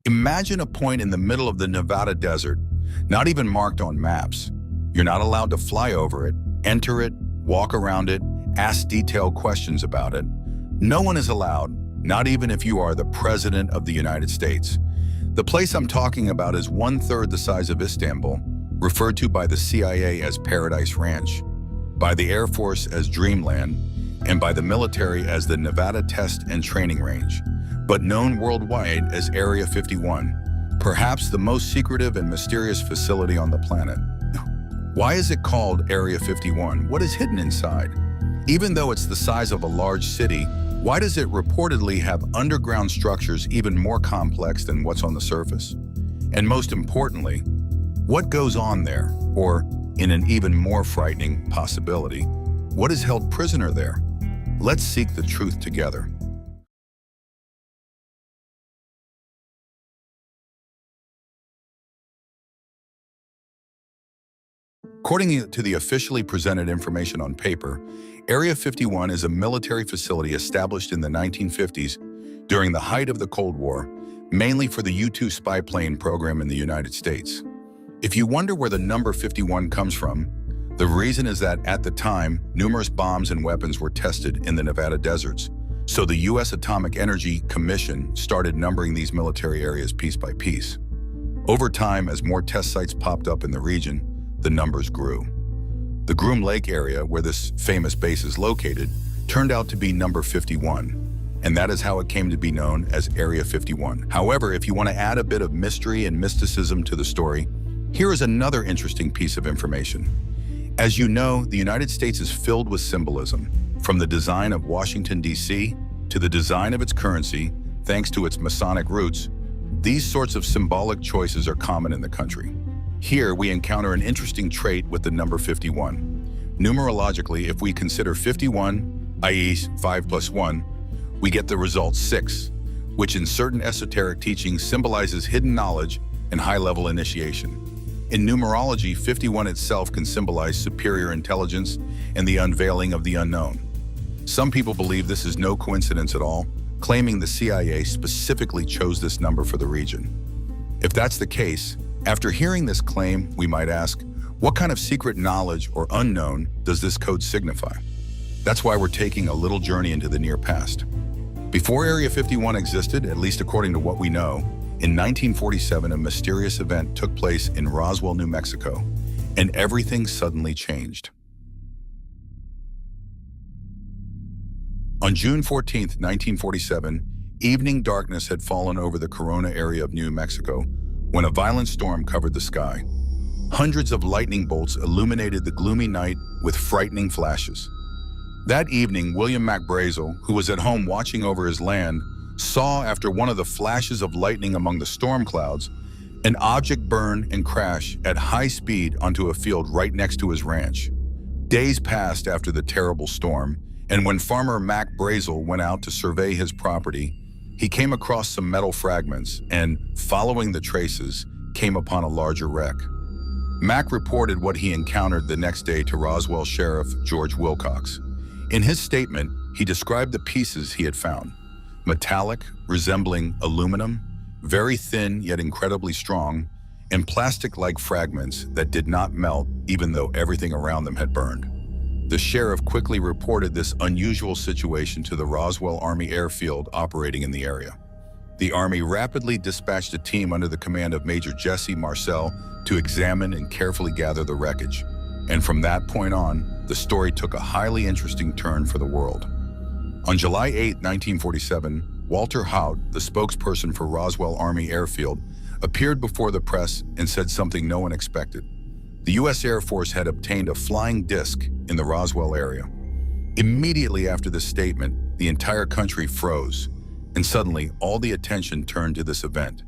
Imagine a point in the middle of the Nevada desert, not even marked on maps. You're not allowed to fly over it, enter it, walk around it, ask detailed questions about it. No one is allowed, not even if you are the President of the United States. The place I'm talking about is 1/3 the size of Istanbul, referred to by the CIA as Paradise Ranch, by the Air Force as Dreamland, and by the military as the Nevada Test and Training Range, but known worldwide as Area 51, perhaps the most secretive and mysterious facility on the planet. Why is it called Area 51? What is hidden inside? Even though it's the size of a large city, why does it reportedly have underground structures even more complex than what's on the surface? And most importantly, what goes on there? Or, in an even more frightening possibility, what is held prisoner there? Let's seek the truth together. According to the officially presented information on paper, Area 51 is a military facility established in the 1950s during the height of the Cold War, mainly for the U-2 spy plane program in the United States. If you wonder where the number 51 comes from, the reason is that at the time, numerous bombs and weapons were tested in the Nevada deserts, so the U.S. Atomic Energy Commission started numbering these military areas piece by piece. Over time, as more test sites popped up in the region, the numbers grew. The Groom Lake area, where this famous base is located, turned out to be number 51, and that is how it came to be known as Area 51. However, if you want to add a bit of mystery and mysticism to the story, here is another interesting piece of information. As you know, the United States is filled with symbolism, from the design of Washington, D.C., to the design of its currency, thanks to its Masonic roots. These sorts of symbolic choices are common in the country. Here, we encounter an interesting trait with the number 51. Numerologically, if we consider 51, i.e. 5 plus 1, we get the result 6, which in certain esoteric teachings symbolizes hidden knowledge and high-level initiation. In numerology, 51 itself can symbolize superior intelligence and the unveiling of the unknown. Some people believe this is no coincidence at all, claiming the CIA specifically chose this number for the region. If that's the case, after hearing this claim, we might ask, what kind of secret knowledge or unknown does this code signify? That's why we're taking a little journey into the near past. Before Area 51 existed, at least according to what we know, in 1947, a mysterious event took place in Roswell, New Mexico, and everything suddenly changed. On June 14, 1947, evening darkness had fallen over the Corona area of New Mexico when a violent storm covered the sky. Hundreds of lightning bolts illuminated the gloomy night with frightening flashes. That evening, William MacBrazel, who was at home watching over his land, saw, after one of the flashes of lightning among the storm clouds, an object burn and crash at high speed onto a field right next to his ranch. Days passed after the terrible storm, and when farmer Mac Brazel went out to survey his property, he came across some metal fragments and, following the traces, came upon a larger wreck. Mac reported what he encountered the next day to Roswell Sheriff George Wilcox. In his statement, he described the pieces he had found: metallic, resembling aluminum, very thin yet incredibly strong, and plastic-like fragments that did not melt even though everything around them had burned. The sheriff quickly reported this unusual situation to the Roswell Army Airfield operating in the area. The Army rapidly dispatched a team under the command of Major Jesse Marcel to examine and carefully gather the wreckage. And from that point on, the story took a highly interesting turn for the world. On July 8, 1947, Walter Haut, the spokesperson for Roswell Army Airfield, appeared before the press and said something no one expected. The U.S. Air Force had obtained a flying disc in the Roswell area. Immediately after this statement, the entire country froze, and suddenly all the attention turned to this event.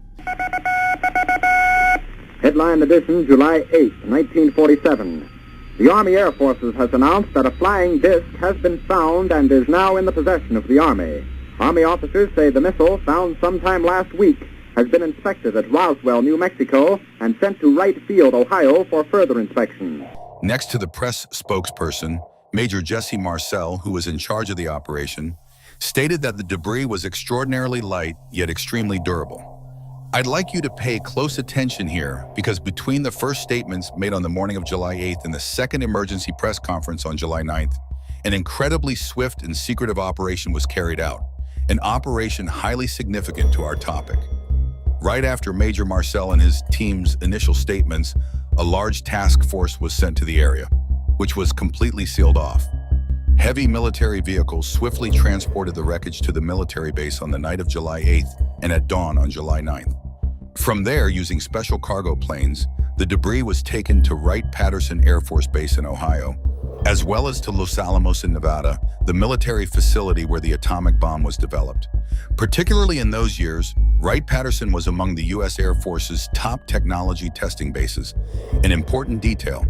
Headline edition, July 8, 1947. The Army Air Forces has announced that a flying disc has been found and is now in the possession of the Army. Army officers say the missile, found sometime last week, has been inspected at Roswell, New Mexico, and sent to Wright Field, Ohio, for further inspection. Next to the press spokesperson, Major Jesse Marcel, who was in charge of the operation, stated that the debris was extraordinarily light yet extremely durable. I'd like you to pay close attention here because between the first statements made on the morning of July 8th and the second emergency press conference on July 9th, an incredibly swift and secretive operation was carried out, an operation highly significant to our topic. Right after Major Marcel and his team's initial statements, a large task force was sent to the area, which was completely sealed off. Heavy military vehicles swiftly transported the wreckage to the military base on the night of July 8th and at dawn on July 9th. From there, using special cargo planes, the debris was taken to Wright-Patterson Air Force Base in Ohio, as well as to Los Alamos in Nevada, the military facility where the atomic bomb was developed. Particularly in those years, Wright-Patterson was among the U.S. Air Force's top technology testing bases, an important detail.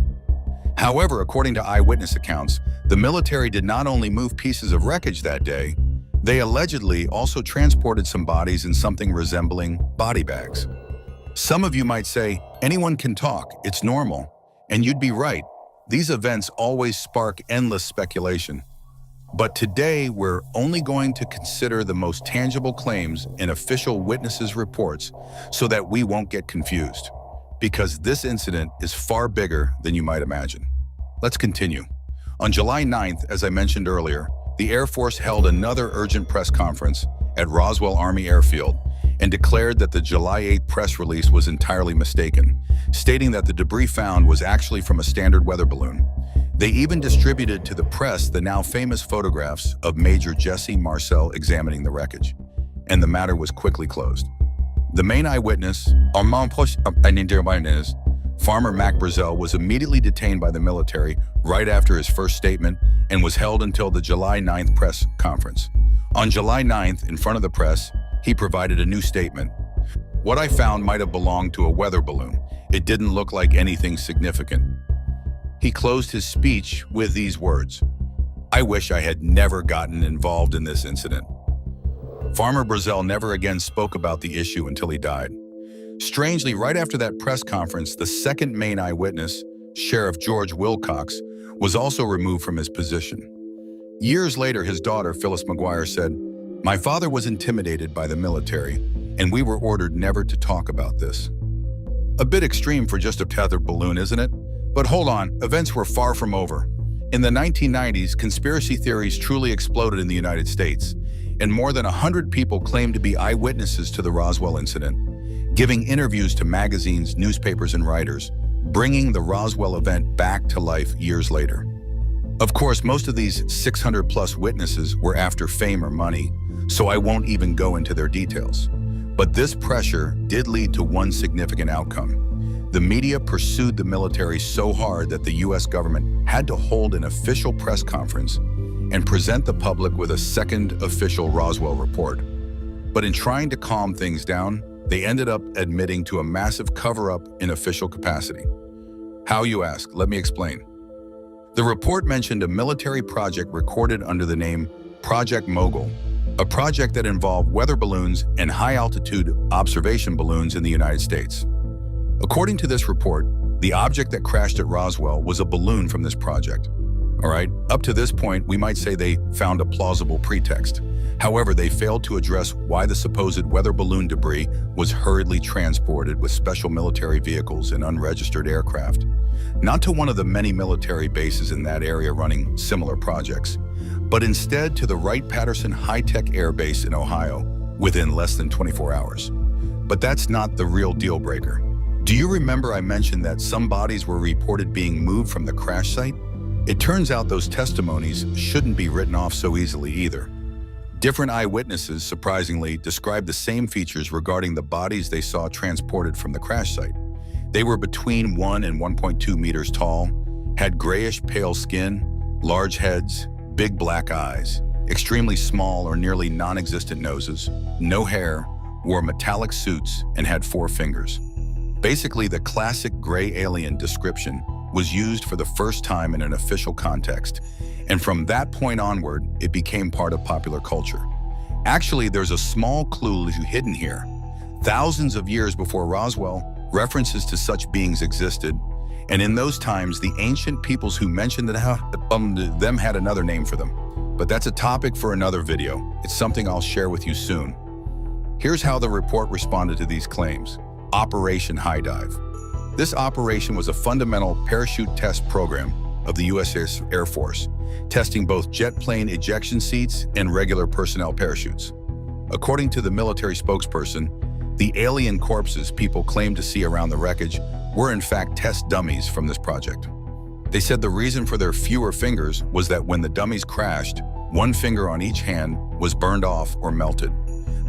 However, according to eyewitness accounts, the military did not only move pieces of wreckage that day, they allegedly also transported some bodies in something resembling body bags. Some of you might say, anyone can talk, it's normal. And you'd be right. These events always spark endless speculation. But today, we're only going to consider the most tangible claims in official witnesses' reports so that we won't get confused. Because this incident is far bigger than you might imagine. Let's continue. On July 9th, as I mentioned earlier, the Air Force held another urgent press conference at Roswell Army Airfield and declared that the July 8th press release was entirely mistaken, stating that the debris found was actually from a standard weather balloon. They even distributed to the press the now famous photographs of Major Jesse Marcel examining the wreckage, and the matter was quickly closed. The main eyewitness, Farmer Mac Brazel, was immediately detained by the military right after his first statement and was held until the July 9th press conference. On July 9th, in front of the press, he provided a new statement. What I found might have belonged to a weather balloon. It didn't look like anything significant. He closed his speech with these words, "I wish I had never gotten involved in this incident." Farmer Brazel never again spoke about the issue until he died. Strangely, right after that press conference, the second main eyewitness, Sheriff George Wilcox, was also removed from his position. Years later, his daughter, Phyllis McGuire, said, "My father was intimidated by the military, and we were ordered never to talk about this." A bit extreme for just a tethered balloon, isn't it? But hold on, events were far from over. In the 1990s, conspiracy theories truly exploded in the United States, and more than 100 people claimed to be eyewitnesses to the Roswell incident, giving interviews to magazines, newspapers, and writers, bringing the Roswell event back to life years later. Of course, most of these 600-plus witnesses were after fame or money, so I won't even go into their details. But this pressure did lead to one significant outcome. The media pursued the military so hard that the U.S. government had to hold an official press conference and present the public with a second official Roswell report. But in trying to calm things down, they ended up admitting to a massive cover-up in official capacity. How, you ask? Let me explain. The report mentioned a military project recorded under the name Project Mogul, a project that involved weather balloons and high-altitude observation balloons in the United States. According to this report, the object that crashed at Roswell was a balloon from this project. All right, up to this point, we might say they found a plausible pretext. However, they failed to address why the supposed weather balloon debris was hurriedly transported with special military vehicles and unregistered aircraft, not to one of the many military bases in that area running similar projects, but instead to the Wright-Patterson High-Tech Air Base in Ohio within less than 24 hours. But that's not the real deal breaker. Do you remember I mentioned that some bodies were reported being moved from the crash site? It turns out those testimonies shouldn't be written off so easily either. Different eyewitnesses, surprisingly, described the same features regarding the bodies they saw transported from the crash site. They were between 1 and 1.2 meters tall, had grayish pale skin, large heads, big black eyes, extremely small or nearly non-existent noses, no hair, wore metallic suits, and had 4 fingers. Basically, the classic gray alien description was used for the first time in an official context, and from that point onward, it became part of popular culture. Actually, there's a small clue hidden here. Thousands of years before Roswell, references to such beings existed, and in those times, the ancient peoples who mentioned them had another name for them. But that's a topic for another video. It's something I'll share with you soon. Here's how the report responded to these claims. Operation High Dive. This operation was a fundamental parachute test program of the U.S. Air Force, testing both jet plane ejection seats and regular personnel parachutes. According to the military spokesperson, the alien corpses people claimed to see around the wreckage were in fact test dummies from this project. They said the reason for their fewer fingers was that when the dummies crashed, one finger on each hand was burned off or melted.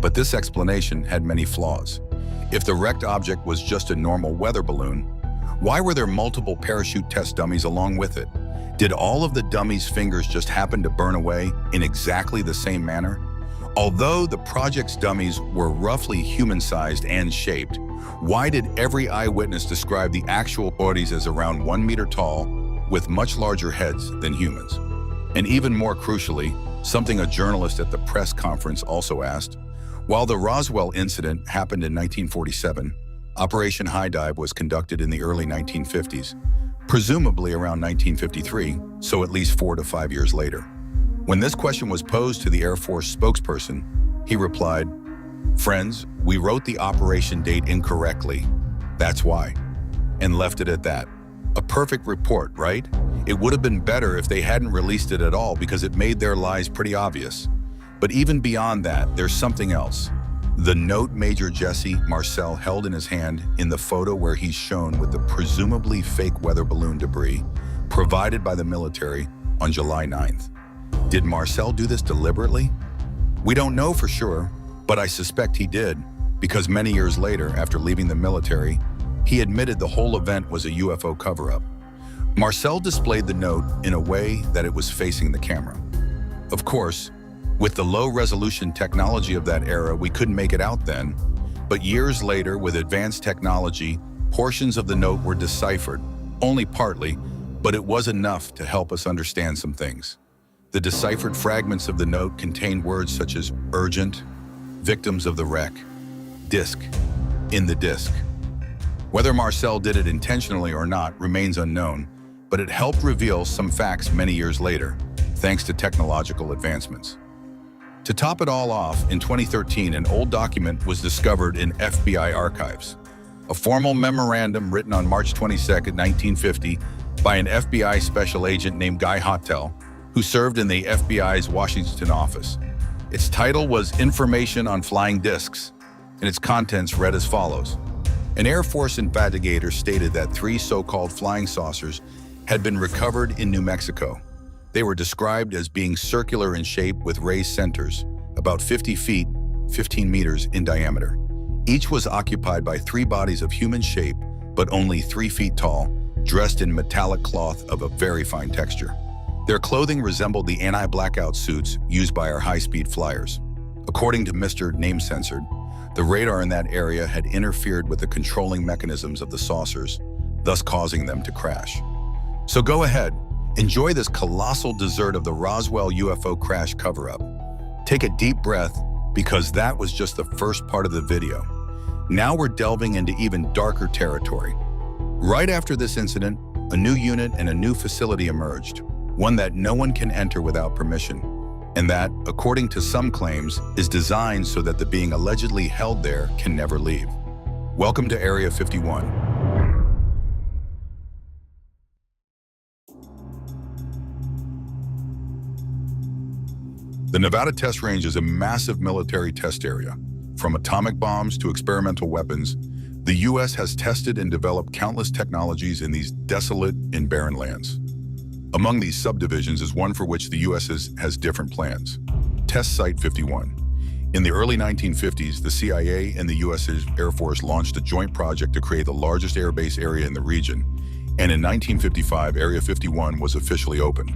But this explanation had many flaws. If the wrecked object was just a normal weather balloon, why were there multiple parachute test dummies along with it? Did all of the dummies' fingers just happen to burn away in exactly the same manner? Although the project's dummies were roughly human-sized and shaped, why did every eyewitness describe the actual bodies as around 1 meter tall with much larger heads than humans? And even more crucially, something a journalist at the press conference also asked, while the Roswell Incident happened in 1947, Operation High Dive was conducted in the early 1950s, presumably around 1953, so at least 4 to 5 years later. When this question was posed to the Air Force spokesperson, he replied, "Friends, we wrote the operation date incorrectly. That's why." And left it at that. A perfect report, right? It would have been better if they hadn't released it at all because it made their lies pretty obvious. But even beyond that, there's something else. The note Major Jesse Marcel held in his hand in the photo where he's shown with the presumably fake weather balloon debris provided by the military on July 9th. Did Marcel do this deliberately? We don't know for sure, but I suspect he did, because many years later, after leaving the military, he admitted the whole event was a UFO cover-up. Marcel displayed the note in a way that it was facing the camera. Of course, with the low-resolution technology of that era, we couldn't make it out then, but years later, with advanced technology, portions of the note were deciphered, only partly, but it was enough to help us understand some things. The deciphered fragments of the note contained words such as urgent, victims of the wreck, disc, in the disc. Whether Marcel did it intentionally or not remains unknown, but it helped reveal some facts many years later, thanks to technological advancements. To top it all off, in 2013, an old document was discovered in FBI archives. A formal memorandum written on March 22, 1950, by an FBI special agent named Guy Hottel, who served in the FBI's Washington office. Its title was Information on Flying Discs, and its contents read as follows. An Air Force investigator stated that 3 so-called flying saucers had been recovered in New Mexico. They were described as being circular in shape with raised centers, about 50 feet, 15 meters in diameter. Each was occupied by 3 bodies of human shape, but only 3 feet tall, dressed in metallic cloth of a very fine texture. Their clothing resembled the anti-blackout suits used by our high-speed flyers. According to Mr. Name Censored, the radar in that area had interfered with the controlling mechanisms of the saucers, thus causing them to crash. So go ahead, enjoy this colossal dessert of the Roswell UFO crash cover-up. Take a deep breath, because that was just the first part of the video. Now we're delving into even darker territory. Right after this incident, a new unit and a new facility emerged, one that no one can enter without permission, and that, according to some claims, is designed so that the being allegedly held there can never leave. Welcome to Area 51. The Nevada Test Range is a massive military test area. From atomic bombs to experimental weapons, the U.S. has tested and developed countless technologies in these desolate and barren lands. Among these subdivisions is one for which the U.S. has different plans. Test Site 51. In the early 1950s, the CIA and the U.S. Air Force launched a joint project to create the largest airbase area in the region, and in 1955, Area 51 was officially opened.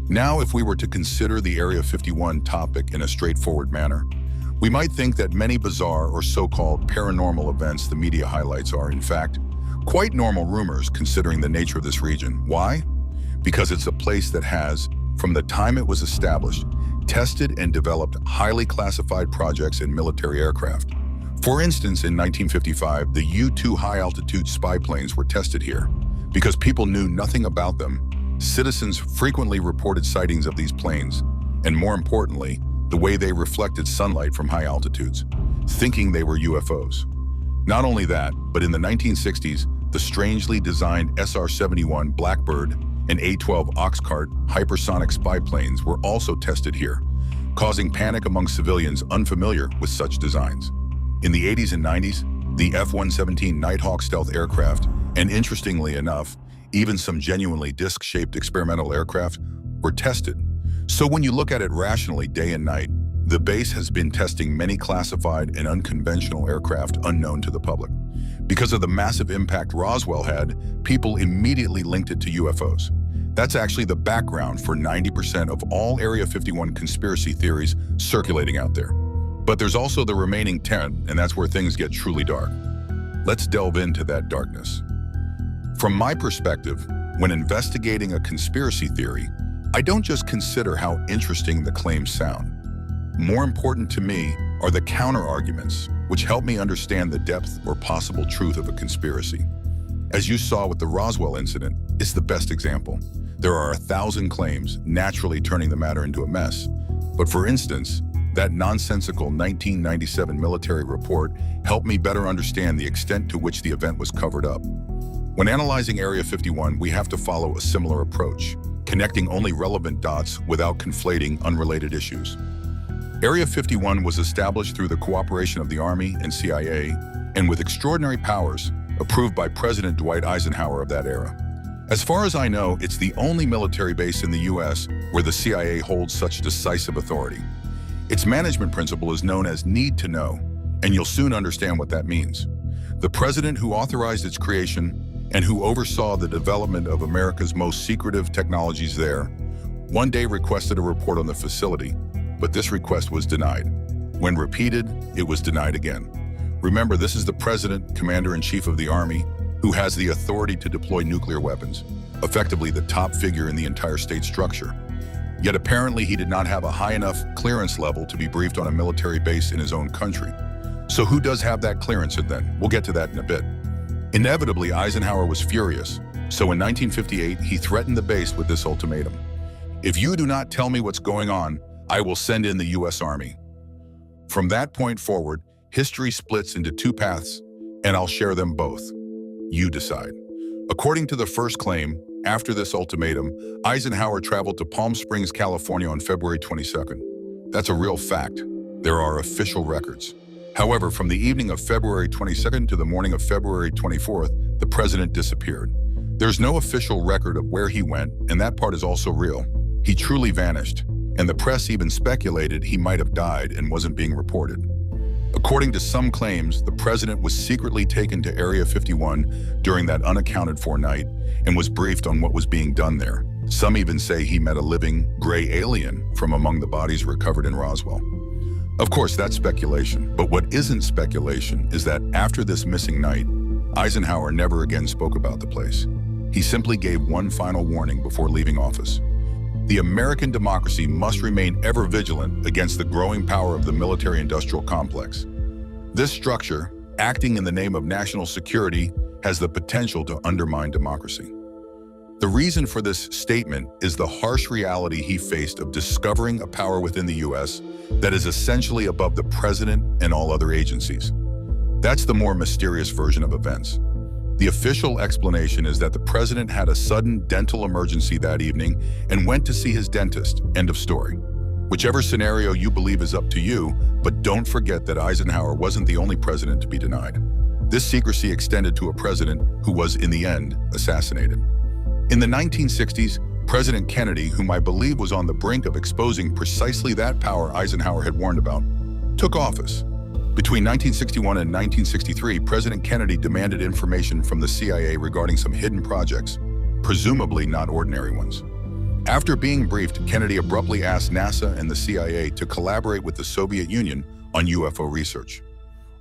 Now, if we were to consider the Area 51 topic in a straightforward manner, we might think that many bizarre or so-called paranormal events the media highlights are, in fact, quite normal rumors considering the nature of this region. Why? Because it's a place that has, from the time it was established, tested and developed highly classified projects in military aircraft. For instance, in 1955, the U-2 high-altitude spy planes were tested here. Because people knew nothing about them, citizens frequently reported sightings of these planes, and more importantly, the way they reflected sunlight from high altitudes, thinking they were UFOs. Not only that, but in the 1960s, the strangely designed SR-71 Blackbird and A-12 Oxcart hypersonic spy planes were also tested here, causing panic among civilians unfamiliar with such designs. In the 80s and 90s, the F-117 Nighthawk stealth aircraft, and interestingly enough, even some genuinely disc-shaped experimental aircraft, were tested. So when you look at it rationally day and night, the base has been testing many classified and unconventional aircraft unknown to the public. Because of the massive impact Roswell had, people immediately linked it to UFOs. That's actually the background for 90% of all Area 51 conspiracy theories circulating out there. But there's also the remaining 10, and that's where things get truly dark. Let's delve into that darkness. From my perspective, when investigating a conspiracy theory, I don't just consider how interesting the claims sound. More important to me are the counter-arguments, which help me understand the depth or possible truth of a conspiracy. As you saw with the Roswell Incident, it's the best example. There are 1,000 claims, naturally turning the matter into a mess. But for instance, that nonsensical 1997 military report helped me better understand the extent to which the event was covered up. When analyzing Area 51, we have to follow a similar approach, connecting only relevant dots without conflating unrelated issues. Area 51 was established through the cooperation of the Army and CIA, and with extraordinary powers, approved by President Dwight Eisenhower of that era. As far as I know, it's the only military base in the US where the CIA holds such decisive authority. Its management principle is known as need to know, and you'll soon understand what that means. The president who authorized its creation and who oversaw the development of America's most secretive technologies there, one day requested a report on the facility, but this request was denied. When repeated, it was denied again. Remember, this is the president, commander-in-chief of the Army, who has the authority to deploy nuclear weapons, effectively the top figure in the entire state structure. Yet apparently he did not have a high enough clearance level to be briefed on a military base in his own country. So who does have that clearance then? We'll get to that in a bit. Inevitably, Eisenhower was furious, so in 1958 he threatened the base with this ultimatum. If you do not tell me what's going on, I will send in the US Army. From that point forward, history splits into two paths, and I'll share them both. You decide. According to the first claim, after this ultimatum, Eisenhower traveled to Palm Springs, California on February 22nd. That's a real fact. There are official records. However, from the evening of February 22nd to the morning of February 24th, the president disappeared. There's no official record of where he went, and that part is also real. He truly vanished, and the press even speculated he might have died and wasn't being reported. According to some claims, the president was secretly taken to Area 51 during that unaccounted-for night and was briefed on what was being done there. Some even say he met a living, gray alien from among the bodies recovered in Roswell. Of course, that's speculation, but what isn't speculation is that after this missing night, Eisenhower never again spoke about the place. He simply gave one final warning before leaving office. The American democracy must remain ever vigilant against the growing power of the military-industrial complex. This structure, acting in the name of national security, has the potential to undermine democracy. The reason for this statement is the harsh reality he faced of discovering a power within the US that is essentially above the president and all other agencies. That's the more mysterious version of events. The official explanation is that the president had a sudden dental emergency that evening and went to see his dentist. End of story. Whichever scenario you believe is up to you, but don't forget that Eisenhower wasn't the only president to be denied. This secrecy extended to a president who was, in the end, assassinated. In the 1960s, President Kennedy, whom I believe was on the brink of exposing precisely that power Eisenhower had warned about, took office. Between 1961 and 1963, President Kennedy demanded information from the CIA regarding some hidden projects, presumably not ordinary ones. After being briefed, Kennedy abruptly asked NASA and the CIA to collaborate with the Soviet Union on UFO research.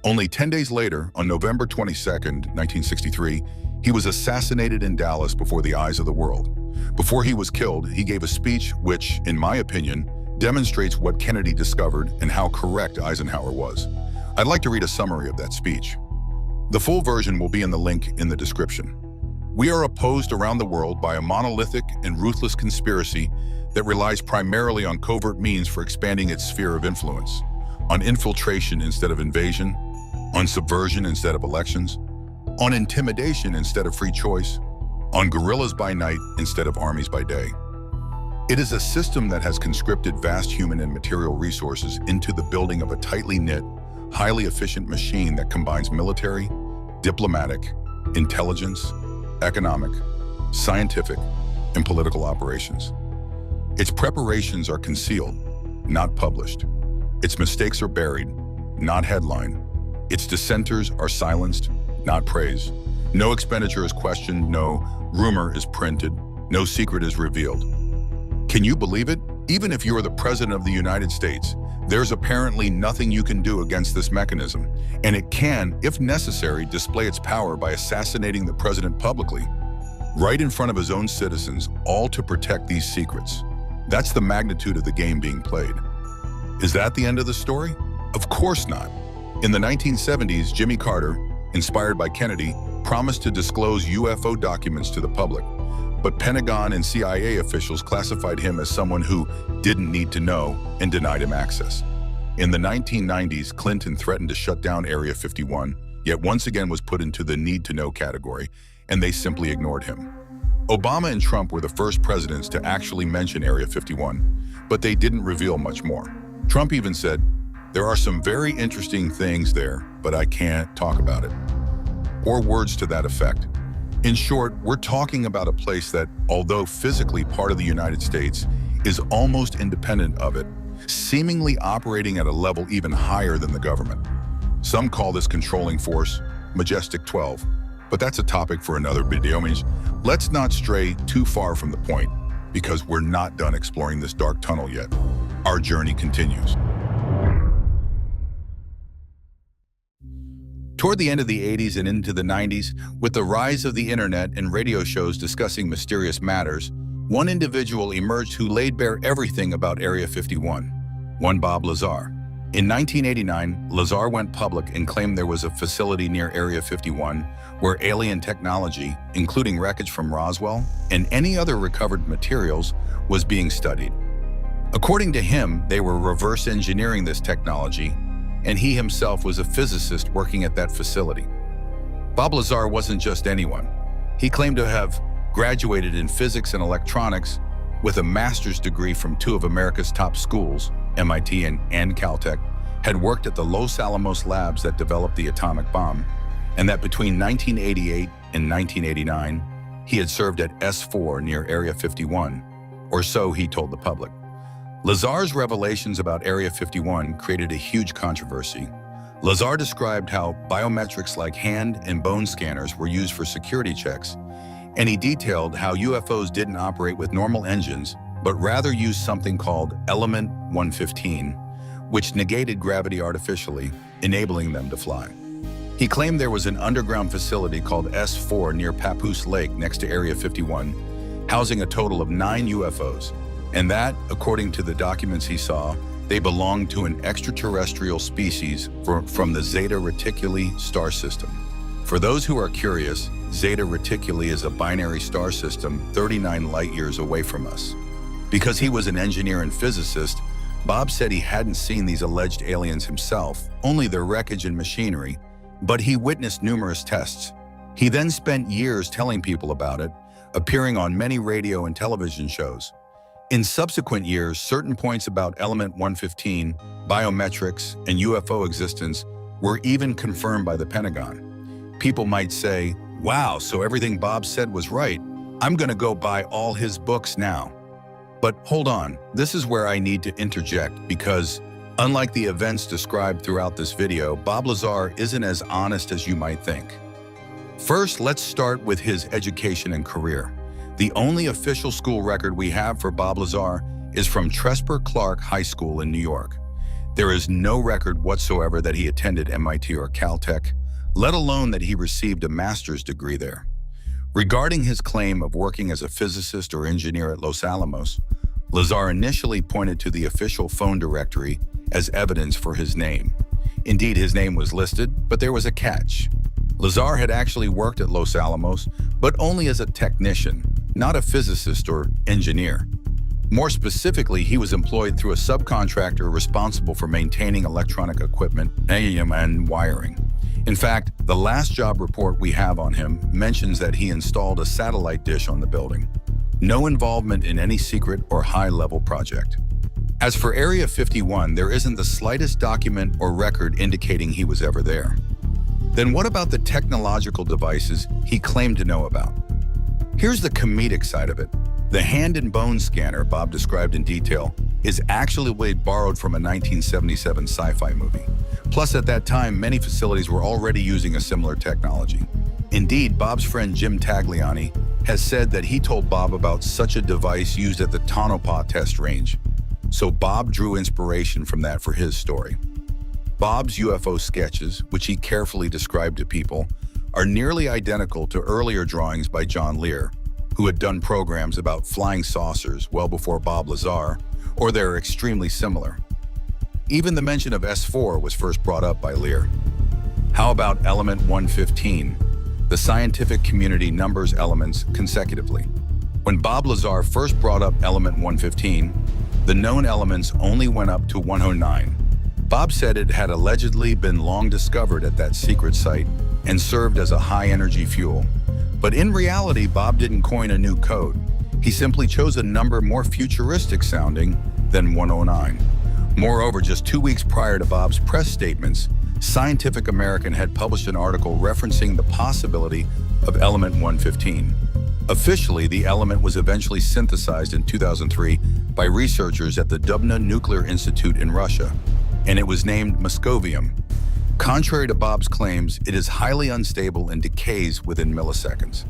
Only 10 days later, on November 22, 1963, he was assassinated in Dallas before the eyes of the world. Before he was killed, he gave a speech which, in my opinion, demonstrates what Kennedy discovered and how correct Eisenhower was. I'd like to read a summary of that speech. The full version will be in the link in the description. We are opposed around the world by a monolithic and ruthless conspiracy that relies primarily on covert means for expanding its sphere of influence, on infiltration instead of invasion, on subversion instead of elections, on intimidation instead of free choice, on guerrillas by night instead of armies by day. It is a system that has conscripted vast human and material resources into the building of a tightly knit, highly efficient machine that combines military, diplomatic, intelligence, economic, scientific, and political operations. Its preparations are concealed, not published. Its mistakes are buried, not headlined. Its dissenters are silenced, not praised. No expenditure is questioned, no rumor is printed, no secret is revealed. Can you believe it? Even if you are the President of the United States, there's apparently nothing you can do against this mechanism, and it can, if necessary, display its power by assassinating the President publicly, right in front of his own citizens, all to protect these secrets. That's the magnitude of the game being played. Is that the end of the story? Of course not. In the 1970s, Jimmy Carter, inspired by Kennedy, promised to disclose UFO documents to the public, but Pentagon and CIA officials classified him as someone who didn't need to know and denied him access. In the 1990s, Clinton threatened to shut down Area 51, yet once again was put into the need-to-know category, and they simply ignored him. Obama and Trump were the first presidents to actually mention Area 51, but they didn't reveal much more. Trump even said, "There are some very interesting things there, but I can't talk about it," or words to that effect. In short, we're talking about a place that, although physically part of the United States, is almost independent of it, seemingly operating at a level even higher than the government. Some call this controlling force Majestic 12, but that's a topic for another video. Let's not stray too far from the point, because we're not done exploring this dark tunnel yet. Our journey continues. Toward the end of the 80s and into the 90s, with the rise of the internet and radio shows discussing mysterious matters, one individual emerged who laid bare everything about Area 51, one Bob Lazar. In 1989, Lazar went public and claimed there was a facility near Area 51 where alien technology, including wreckage from Roswell and any other recovered materials, was being studied. According to him, they were reverse engineering this technology, and he himself was a physicist working at that facility. Bob Lazar wasn't just anyone. He claimed to have graduated in physics and electronics with a master's degree from two of America's top schools, MIT and Caltech, had worked at the Los Alamos labs that developed the atomic bomb, and that between 1988 and 1989, he had served at S4 near Area 51, or so he told the public. Lazar's revelations about Area 51 created a huge controversy. Lazar described how biometrics like hand and bone scanners were used for security checks, and he detailed how UFOs didn't operate with normal engines, but rather used something called element 115, which negated gravity artificially, enabling them to fly. He claimed there was an underground facility called S4 near Papoose Lake next to Area 51, housing a total of 9 UFOs, and that, according to the documents he saw, they belonged to an extraterrestrial species from the Zeta Reticuli star system. For those who are curious, Zeta Reticuli is a binary star system 39 light-years away from us. Because he was an engineer and physicist, Bob said he hadn't seen these alleged aliens himself, only their wreckage and machinery, but he witnessed numerous tests. He then spent years telling people about it, appearing on many radio and television shows. In subsequent years, certain points about element 115, biometrics, and UFO existence were even confirmed by the Pentagon. People might say, "Wow, so everything Bob said was right. I'm gonna go buy all his books now." But hold on, this is where I need to interject because, unlike the events described throughout this video, Bob Lazar isn't as honest as you might think. First, let's start with his education and career. The only official school record we have for Bob Lazar is from Tresper Clark High School in New York. There is no record whatsoever that he attended MIT or Caltech, let alone that he received a master's degree there. Regarding his claim of working as a physicist or engineer at Los Alamos, Lazar initially pointed to the official phone directory as evidence for his name. Indeed, his name was listed, but there was a catch. Lazar had actually worked at Los Alamos, but only as a technician, not a physicist or engineer. More specifically, he was employed through a subcontractor responsible for maintaining electronic equipment and wiring. In fact, the last job report we have on him mentions that he installed a satellite dish on the building. No involvement in any secret or high-level project. As for Area 51, there isn't the slightest document or record indicating he was ever there. Then what about the technological devices he claimed to know about? Here's the comedic side of it. The hand and bone scanner Bob described in detail is actually borrowed from a 1977 sci-fi movie. Plus, at that time, many facilities were already using a similar technology. Indeed, Bob's friend Jim Tagliani has said that he told Bob about such a device used at the Tonopah test range. So Bob drew inspiration from that for his story. Bob's UFO sketches, which he carefully described to people, are nearly identical to earlier drawings by John Lear, who had done programs about flying saucers well before Bob Lazar, or they're extremely similar. Even the mention of S4 was first brought up by Lear. How about element 115? The scientific community numbers elements consecutively. When Bob Lazar first brought up element 115, the known elements only went up to 109. Bob said it had allegedly been long discovered at that secret site and served as a high-energy fuel. But in reality, Bob didn't coin a new code. He simply chose a number more futuristic sounding than 109. Moreover, just 2 weeks prior to Bob's press statements, Scientific American had published an article referencing the possibility of element 115. Officially, the element was eventually synthesized in 2003 by researchers at the Dubna Nuclear Institute in Russia, and it was named Moscovium. Contrary to Bob's claims, it is highly unstable and decays within milliseconds.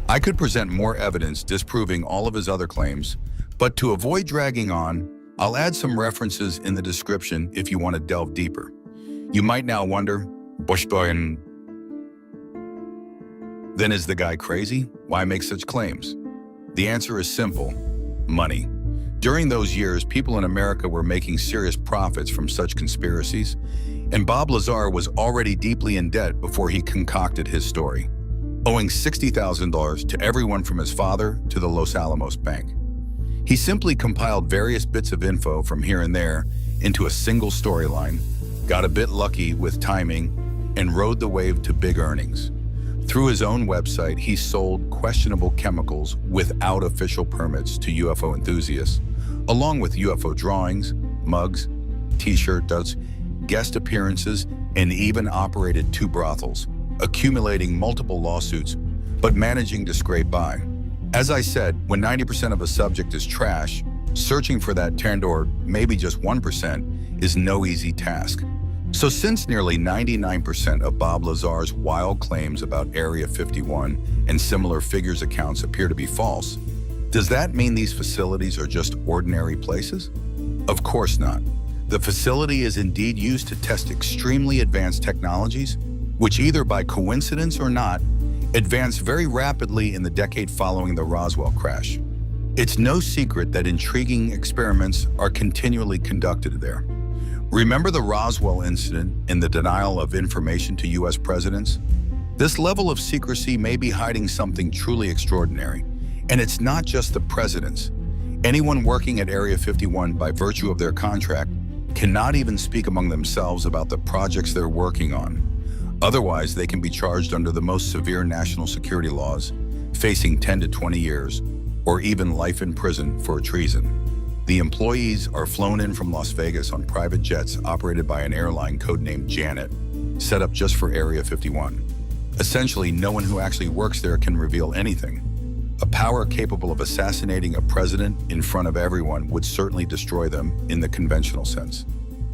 I could present more evidence disproving all of his other claims, but to avoid dragging on, I'll add some references in the description if you want to delve deeper. You might now wonder, Bushboy, then is the guy crazy? Why make such claims? The answer is simple: money. During those years, people in America were making serious profits from such conspiracies, and Bob Lazar was already deeply in debt before he concocted his story, owing $60,000 to everyone from his father to the Los Alamos Bank. He simply compiled various bits of info from here and there into a single storyline, got a bit lucky with timing, and rode the wave to big earnings. Through his own website, he sold questionable chemicals without official permits to UFO enthusiasts, along with UFO drawings, mugs, t-shirts, guest appearances, and even operated 2 brothels, accumulating multiple lawsuits, but managing to scrape by. As I said, when 90% of a subject is trash, searching for that 10 or maybe just 1% is no easy task. So since nearly 99% of Bob Lazar's wild claims about Area 51 and similar figures accounts appear to be false, does that mean these facilities are just ordinary places? Of course not. The facility is indeed used to test extremely advanced technologies, which either by coincidence or not, advanced very rapidly in the decade following the Roswell crash. It's no secret that intriguing experiments are continually conducted there. Remember the Roswell Incident and the denial of information to U.S. presidents? This level of secrecy may be hiding something truly extraordinary, and it's not just the presidents. Anyone working at Area 51 by virtue of their contract cannot even speak among themselves about the projects they're working on. Otherwise, they can be charged under the most severe national security laws, facing 10 to 20 years, or even life in prison for treason. The employees are flown in from Las Vegas on private jets operated by an airline codenamed Janet, set up just for Area 51. Essentially, no one who actually works there can reveal anything. A power capable of assassinating a president in front of everyone would certainly destroy them in the conventional sense.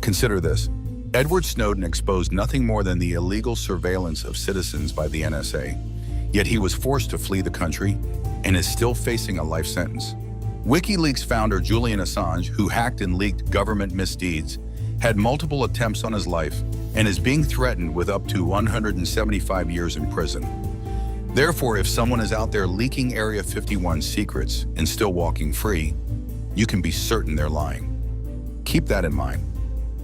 Consider this. Edward Snowden exposed nothing more than the illegal surveillance of citizens by the NSA, yet he was forced to flee the country and is still facing a life sentence. WikiLeaks founder Julian Assange, who hacked and leaked government misdeeds, had multiple attempts on his life and is being threatened with up to 175 years in prison. Therefore, if someone is out there leaking Area 51 secrets and still walking free, you can be certain they're lying. Keep that in mind.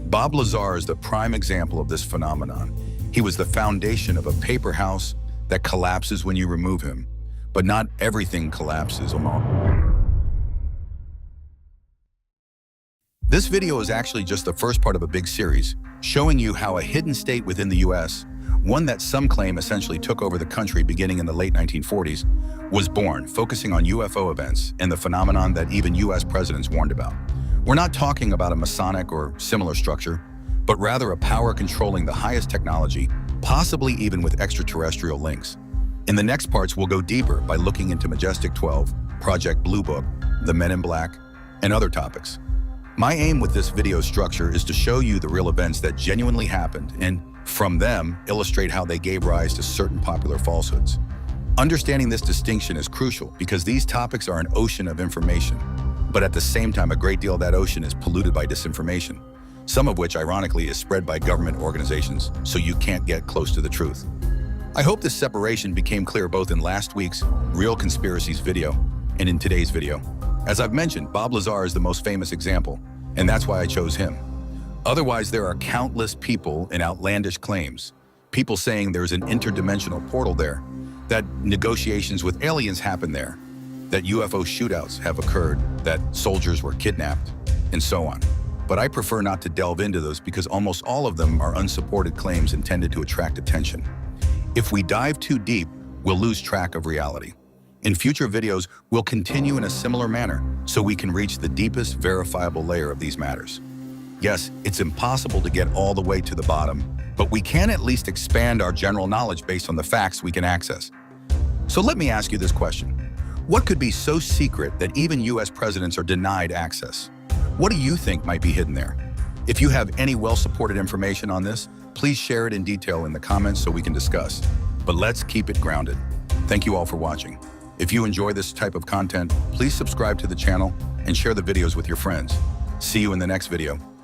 Bob Lazar is the prime example of this phenomenon. He was the foundation of a paper house that collapses when you remove him, but not everything collapses. This video is actually just the first part of a big series, showing you how a hidden state within the US, one that some claim essentially took over the country beginning in the late 1940s, was born, focusing on UFO events and the phenomenon that even US presidents warned about. We're not talking about a Masonic or similar structure, but rather a power controlling the highest technology, possibly even with extraterrestrial links. In the next parts, we'll go deeper by looking into Majestic 12, Project Blue Book, the Men in Black, and other topics. My aim with this video structure is to show you the real events that genuinely happened and, from them, illustrate how they gave rise to certain popular falsehoods. Understanding this distinction is crucial because these topics are an ocean of information, but at the same time, a great deal of that ocean is polluted by disinformation, some of which, ironically, is spread by government organizations, so you can't get close to the truth. I hope this separation became clear both in last week's Real Conspiracies video and in today's video. As I've mentioned, Bob Lazar is the most famous example, and that's why I chose him. Otherwise, there are countless people and outlandish claims. People saying there's an interdimensional portal there, that negotiations with aliens happen there, that UFO shootouts have occurred, that soldiers were kidnapped, and so on. But I prefer not to delve into those because almost all of them are unsupported claims intended to attract attention. If we dive too deep, we'll lose track of reality. In future videos, we'll continue in a similar manner so we can reach the deepest verifiable layer of these matters. Yes, it's impossible to get all the way to the bottom, but we can at least expand our general knowledge based on the facts we can access. So let me ask you this question. What could be so secret that even US presidents are denied access? What do you think might be hidden there? If you have any well-supported information on this, please share it in detail in the comments so we can discuss. But let's keep it grounded. Thank you all for watching. If you enjoy this type of content, please subscribe to the channel and share the videos with your friends. See you in the next video.